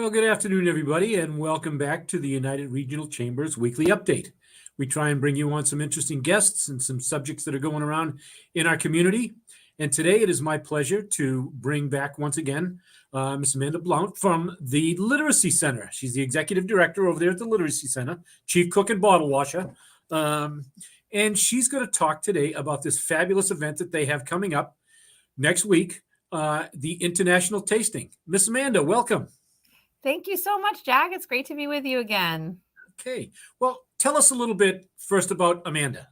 Well, good afternoon, everybody, and welcome back to the United Regional Chamber's weekly update. We try and bring you on some interesting guests and some subjects that are going around in our community. And today it is my pleasure to bring back once again Miss Amanda Blount from the Literacy Center. She's the executive director over there at the Literacy Center, chief cook and bottle washer. And she's going to talk today about this fabulous event that they have coming up next week, the International Tasting. Miss Amanda, welcome. Thank you so much, Jack. It's great to be with you again. Okay. Well, tell us a little bit first about Amanda.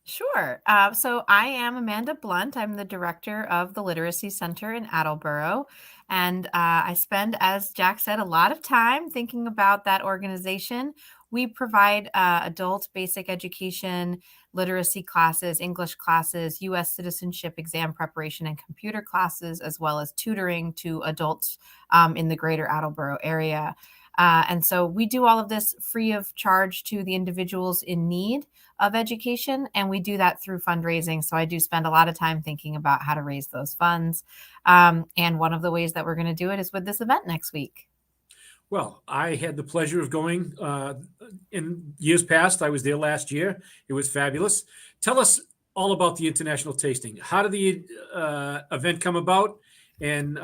Sure. So I am Amanda Blount. I'm the director of the Literacy Center in Attleboro. And I spend, as Jack said, a lot of time thinking about that organization. We provide adult basic education, literacy classes, English classes, U.S. citizenship exam preparation, and computer classes, as well as tutoring to adults in the greater Attleboro area. And so we do all of this free of charge to the individuals in need of education, and we do that through fundraising. So I do spend a lot of time thinking about how to raise those funds. And one of the ways that we're going to do it is with this event next week. Well, I had the pleasure of going in years past. I was there last year. It was fabulous. Tell us all about the International Tasting. How did the event come about? And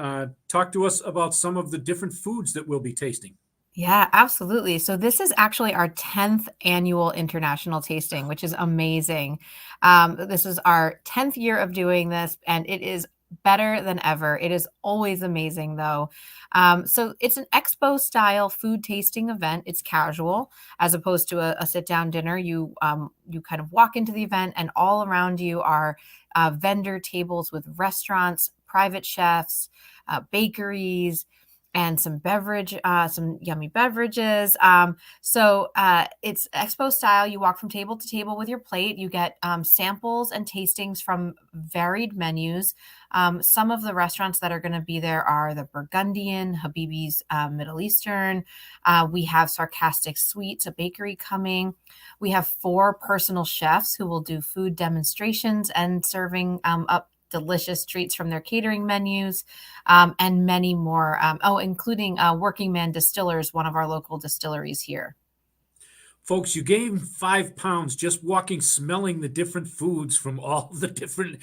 talk to us about some of the different foods that we'll be tasting. Yeah, absolutely. So this is actually our 10th annual international tasting, which is amazing. This is our 10th year of doing this, and it is better than ever. It is always amazing, though. So it's an expo style food tasting event. It's casual as opposed to a sit down dinner. You kind of walk into the event, and all around you are vendor tables with restaurants, private chefs, bakeries, and some yummy beverages. So it's expo style. You walk from table to table with your plate. You get samples and tastings from varied menus. Some of the restaurants that are going to be there are the Burgundian, Habibi's Middle Eastern. We have Sarcastic Sweets, a bakery coming. We have 4 personal chefs who will do food demonstrations and serving up delicious treats from their catering menus, and many more. Including Working Man Distillers, one of our local distilleries here. Folks, you gained 5 pounds just walking, smelling the different foods from all the different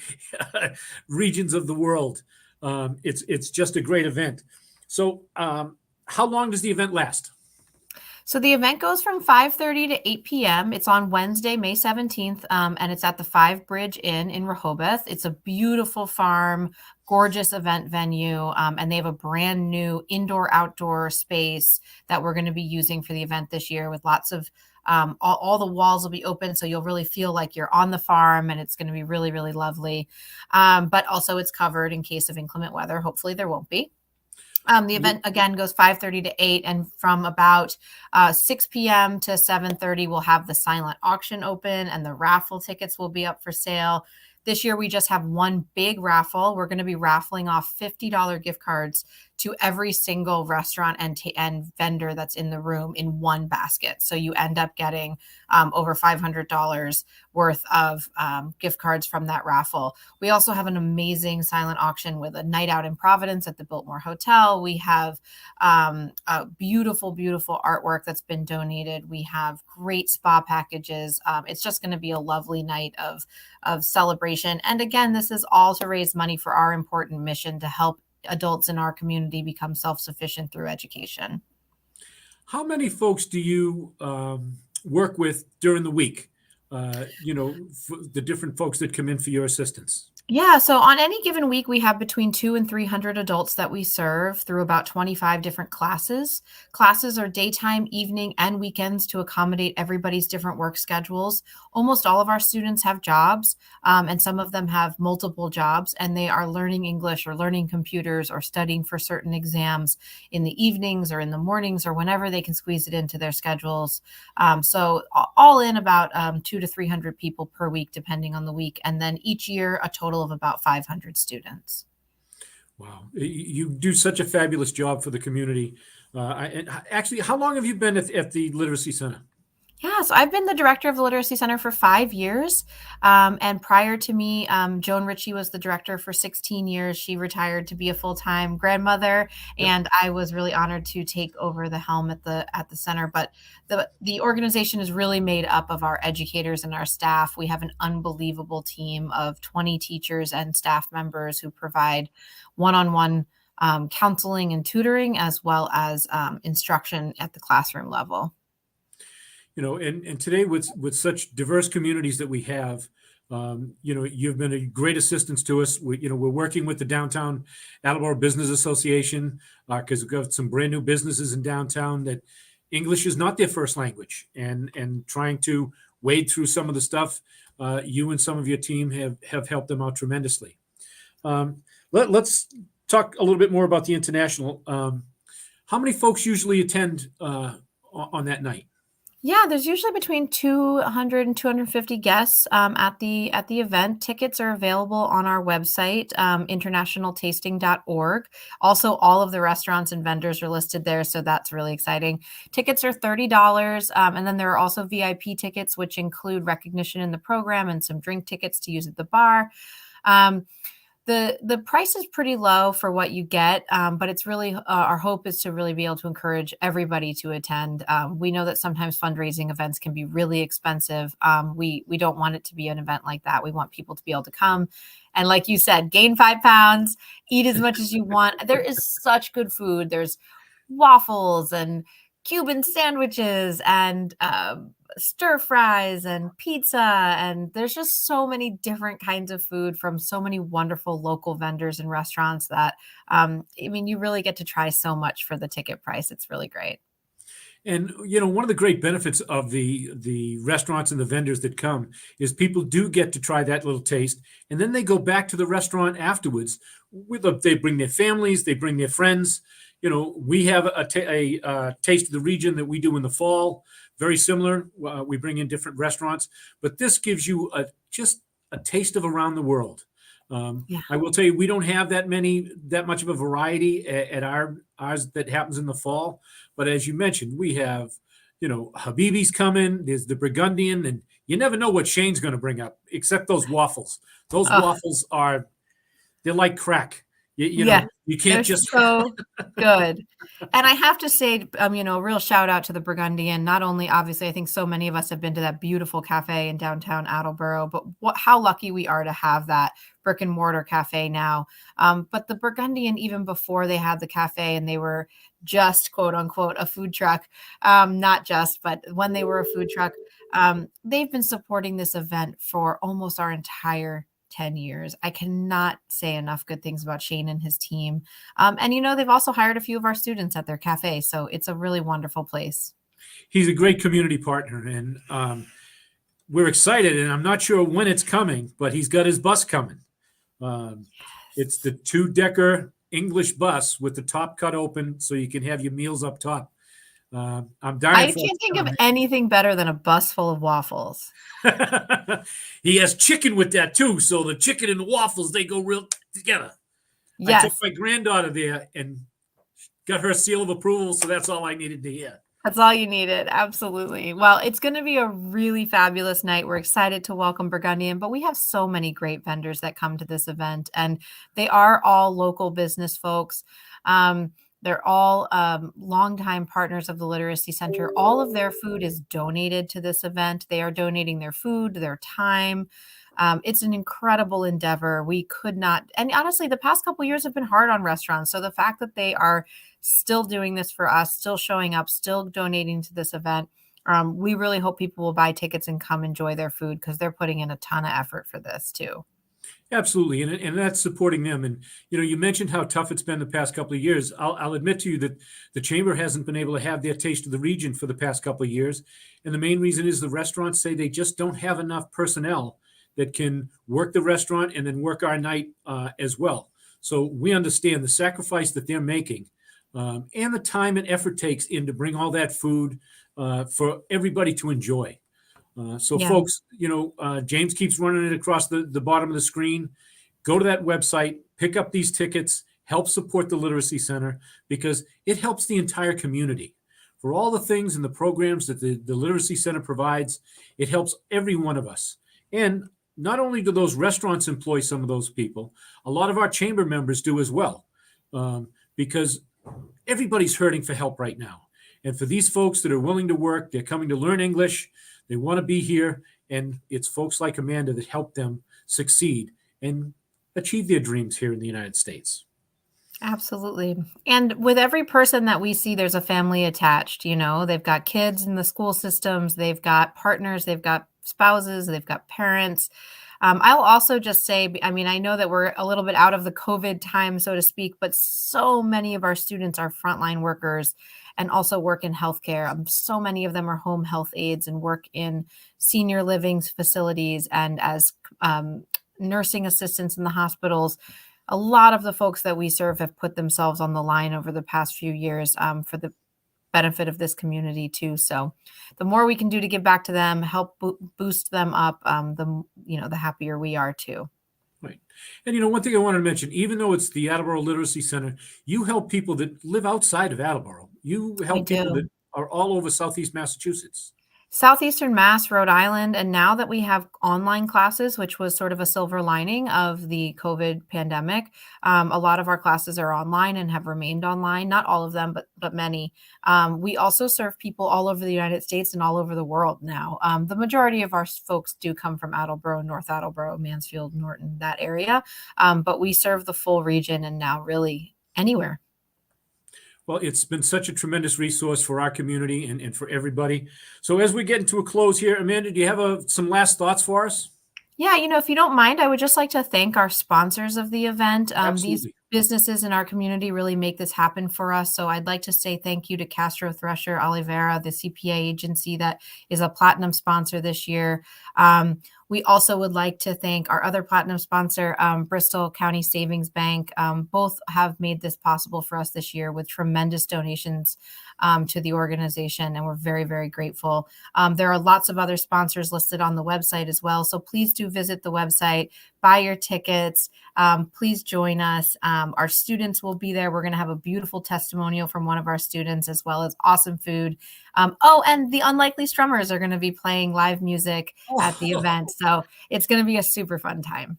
regions of the world. It's just a great event. So how long does the event last? So the event goes from 5:30 to 8 p.m. It's on Wednesday, May 17th, and it's at the 5 Bridge Inn in Rehoboth. It's a beautiful farm, gorgeous event venue, and they have a brand new indoor-outdoor space that we're going to be using for the event this year with lots of all the walls will be open, so you'll really feel like you're on the farm, and it's going to be really, really lovely. But also it's covered in case of inclement weather. Hopefully there won't be. The event, again, goes 5:30 to 8, and from about 6 p.m. to 7:30, we'll have the silent auction open, and the raffle tickets will be up for sale. This year, we just have one big raffle. We're going to be raffling off $50 gift cards to every single restaurant and vendor that's in the room in one basket. So you end up getting over $500 worth of gift cards from that raffle. We also have an amazing silent auction with a night out in Providence at the Biltmore Hotel. We have a beautiful, beautiful artwork that's been donated. We have great spa packages. It's just going to be a lovely night of celebration. And again, this is all to raise money for our important mission to help adults in our community become self-sufficient through education. How many folks do you work with during the week? The different folks that come in for your assistance. Yeah, so on any given week, we have between 200 and 300 adults that we serve through about 25 different classes. Classes are daytime, evening, and weekends to accommodate everybody's different work schedules. Almost all of our students have jobs, and some of them have multiple jobs, and they are learning English or learning computers or studying for certain exams in the evenings or in the mornings or whenever they can squeeze it into their schedules. So all in about 200 to 300 people per week, depending on the week. And then each year, a total of about 500 students. Wow. You do such a fabulous job for the community. Actually, how long have you been at the Literacy Center? Yeah, so I've been the director of the Literacy Center for 5 years. And prior to me, Joan Ritchie was the director for 16 years. She retired to be a full-time grandmother, Yep. and I was really honored to take over the helm at the center. But the organization is really made up of our educators and our staff. We have an unbelievable team of 20 teachers and staff members who provide one-on-one counseling and tutoring, as well as instruction at the classroom level. And today with such diverse communities that we have, you've been a great assistance to us. We're working with the Downtown Attleboro Business Association because we've got some brand new businesses in downtown that English is not their first language, and trying to wade through some of the stuff. You and some of your team have helped them out tremendously. Let's talk a little bit more about the international. How many folks usually attend on that night? Yeah, there's usually between 200 and 250 guests at the event. Tickets are available on our website, internationaltasting.org. Also, all of the restaurants and vendors are listed there, so that's really exciting. Tickets are $30, and then there are also VIP tickets, which include recognition in the program and some drink tickets to use at the bar. Um, the price is pretty low for what you get, but it's really our hope is to really be able to encourage everybody to attend. We know that sometimes fundraising events can be really expensive. We don't want it to be an event like that. We want people to be able to come and, like you said, gain 5 pounds, eat as much as you want. There is such good food. There's waffles and Cuban sandwiches and stir fries and pizza, and there's just so many different kinds of food from so many wonderful local vendors and restaurants that I mean, you really get to try so much for the ticket price. It's really great. And one of the great benefits of the restaurants and the vendors that come is people do get to try that little taste, and then they go back to the restaurant afterwards. They bring their families, they bring their friends. We have a taste of the region that we do in the fall, very similar. We bring in different restaurants, but this gives you just a taste of around the world. Yeah. I will tell you, we don't have that much of a variety at ours that happens in the fall. But as you mentioned, we have, Habibi's coming. There's the Burgundian, and you never know what Shane's going to bring up, except those waffles. Those Oh, waffles they're like crack. yeah. You can't They're just. so good. And I have to say, a real shout out to the Burgundian. Not only, obviously, I think so many of us have been to that beautiful cafe in downtown Attleboro, but how lucky we are to have that brick and mortar cafe now. But the Burgundian, even before they had the cafe and they were just quote unquote a food truck, not just, but when they were a food truck, they've been supporting this event for almost our entire 10 years. I cannot say enough good things about Shane and his team. And they've also hired a few of our students at their cafe. So it's a really wonderful place. He's a great community partner, and we're excited. And I'm not sure when it's coming, but he's got his bus coming. It's the 2-decker English bus with the top cut open, so you can have your meals up top. I'm dying I for can't think of anything better than a bus full of waffles. He has chicken with that too, so the chicken and the waffles, they go real together. I took Yes, my granddaughter there and got her seal of approval, so that's all I needed to hear. that's all you needed. Absolutely. Well, it's going to be a really fabulous night. We're excited to welcome Burgundian, but we have so many great vendors that come to this event, and they are all local business folks. They're all longtime partners of the Literacy Center. All of their food is donated to this event. They are donating their food, their time. It's an incredible endeavor. We could not, and honestly, the past couple of years have been hard on restaurants. So the fact that they are still doing this for us, still showing up, still donating to this event, we really hope people will buy tickets and come enjoy their food because they're putting in a ton of effort for this too. Absolutely, and that's supporting them. And you mentioned how tough it's been the past couple of years. I'll admit to you that the chamber hasn't been able to have their taste of the region for the past couple of years, and the main reason is the restaurants say they just don't have enough personnel that can work the restaurant and then work our night as well. So we understand the sacrifice that they're making, and the time and effort takes in to bring all that food for everybody to enjoy. So Yeah. folks, James keeps running it across the bottom of the screen. Go to that website, pick up these tickets, help support the Literacy Center because it helps the entire community. for all the things and the programs that the Literacy Center provides. It helps every one of us. And not only do those restaurants employ some of those people, a lot of our chamber members do as well, because everybody's hurting for help right now. And for these folks that are willing to work, they're coming to learn English, they want to be here, and it's folks like Amanda that help them succeed and achieve their dreams here in the United States. Absolutely. And with every person that we see, there's a family attached. They've got kids in the school systems, they've got partners, they've got spouses, they've got parents. I'll also just say, I know that we're a little bit out of the COVID time, so to speak, but so many of our students are frontline workers and also work in healthcare. So many of them are home health aides and work in senior living facilities and as nursing assistants in the hospitals. A lot of the folks that we serve have put themselves on the line over the past few years for the benefit of this community too. So the more we can do to give back to them, help boost them up, the happier we are too. Right. And one thing I wanted to mention, even though it's the Attleboro Literacy Center, you help people that live outside of Attleboro. You help people that are all over Southeast Massachusetts. Southeastern Mass, Rhode Island, and now that we have online classes, which was sort of a silver lining of the COVID pandemic, a lot of our classes are online and have remained online. Not all of them, but many. We also serve people all over the United States and all over the world now. The majority of our folks do come from Attleboro, North Attleboro, Mansfield, Norton, that area, but we serve the full region and now really anywhere. Well, it's been such a tremendous resource for our community and for everybody. So as we get into a close here, Amanda, do you have some last thoughts for us? Yeah, if you don't mind, I would just like to thank our sponsors of the event. These Absolutely. businesses in our community really make this happen for us. So I'd like to say thank you to Castro Thresher Oliveira, the CPA agency that is a platinum sponsor this year. We also would like to thank our other platinum sponsor, Bristol County Savings Bank. Both have made this possible for us this year with tremendous donations to the organization, and we're very, very grateful. There are lots of other sponsors listed on the website as well, so please do visit the website, buy your tickets, please join us. Our students will be there. We're going to have a beautiful testimonial from one of our students, as well as awesome food. And the Unlikely Strummers are going to be playing live music at the event, so it's going to be a super fun time.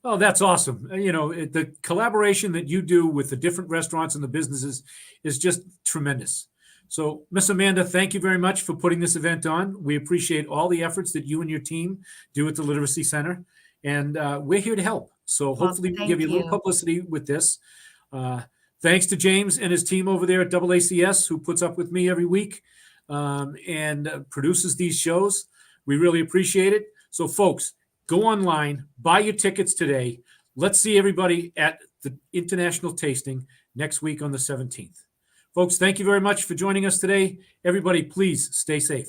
Oh, that's awesome. The collaboration that you do with the different restaurants and the businesses is just tremendous. So, Miss Amanda, thank you very much for putting this event on. We appreciate all the efforts that you and your team do at the Literacy Center, and we're here to help. So hopefully we give you a little publicity with this. Thanks to James and his team over there at AACS, who puts up with me every week and produces these shows. We really appreciate it. So, folks, go online, buy your tickets today. Let's see everybody at the International Tasting next week on the 17th. Folks, thank you very much for joining us today. Everybody, please stay safe.